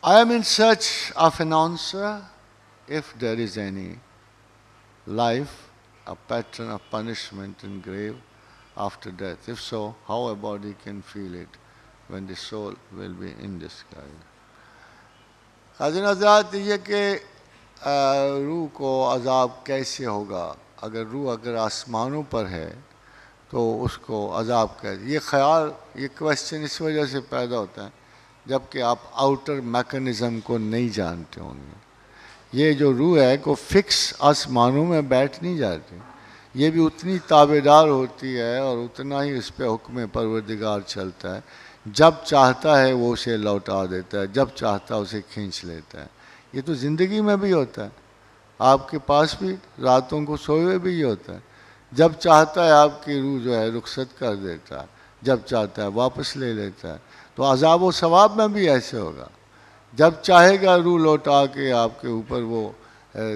I am in search of an answer if there is any life, a pattern of punishment in grave after death. If so, how a body can feel it when the soul will be in this sky. حاضرین حضرات یہ کہ روح کو عذاب کیسے ہوگا؟ اگر آسمانوں پر ہے تو اس کو عذاب کیسے؟ یہ خیال، یہ کویسچن اس وجہ سے پیدا ہوتا ہے جب کہ آپ آؤٹر میکنزم کو نہیں جانتے ہوں گے۔ یہ جو روح ہے کو فکس آسمانوں میں بیٹھ نہیں جاتی، یہ بھی اتنی تابع دار ہوتی ہے اور اتنا ہی اس پہ حکم پروردگار چلتا ہے۔ جب چاہتا ہے وہ اسے لوٹا دیتا ہے، جب چاہتا ہے اسے کھینچ لیتا ہے۔ یہ تو زندگی میں بھی ہوتا ہے، آپ کے پاس بھی راتوں کو سوئے ہوئے بھی یہ ہوتا ہے۔ جب چاہتا ہے آپ کی روح جو ہے رخصت کر دیتا ہے، جب چاہتا ہے واپس لے لیتا ہے۔ تو عذاب و ثواب میں بھی ایسے ہوگا، جب چاہے گا روح لوٹا کے آپ کے اوپر وہ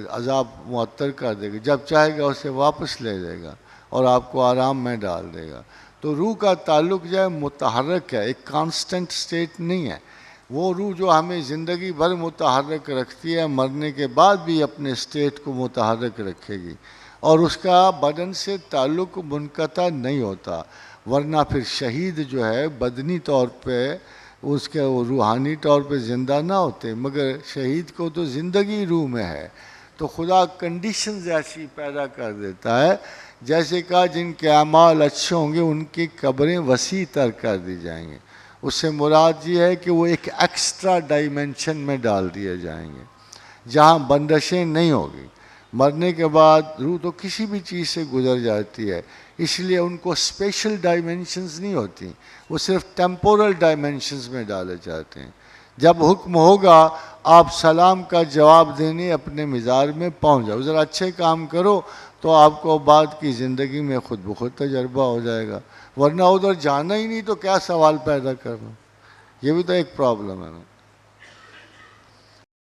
عذاب معطر کر دے گا، جب چاہے گا اسے واپس لے لے گا اور آپ کو آرام میں ڈال دے گا۔ تو روح کا تعلق جو ہے متحرک ہے، ایک کانسٹنٹ سٹیٹ نہیں ہے۔ وہ روح جو ہمیں زندگی بھر متحرک رکھتی ہے، مرنے کے بعد بھی اپنے سٹیٹ کو متحرک رکھے گی اور اس کا بدن سے تعلق منقطع نہیں ہوتا، ورنہ پھر شہید جو ہے بدنی طور پہ اس کے روحانی طور پہ زندہ نہ ہوتے، مگر شہید کو تو زندگی روح میں ہے۔ تو خدا کنڈیشنز ایسی پیدا کر دیتا ہے، جیسے کہا جن کے اعمال اچھے ہوں گے ان کی قبریں وسیع تر کر دی جائیں گے۔ اس سے مراد یہ ہے کہ وہ ایک ایکسٹرا ڈائمنشن میں ڈال دیے جائیں گے جہاں بندشیں نہیں ہوگی۔ مرنے کے بعد روح تو کسی بھی چیز سے گزر جاتی ہے، اس لیے ان کو اسپیشل ڈائمنشنز نہیں ہوتی، وہ صرف ٹیمپورل ڈائمنشنز میں ڈالے جاتے ہیں۔ جب حکم ہوگا آپ سلام کا جواب دینے اپنے مزار میں پہنچ جاؤ، ذرا اچھے کام کرو تو آپ کو بعد کی زندگی میں خود بخود تجربہ ہو جائے گا، ورنہ ادھر جانا ہی نہیں تو کیا سوال پیدا کرنا؟ یہ بھی تو ایک پرابلم ہے نا۔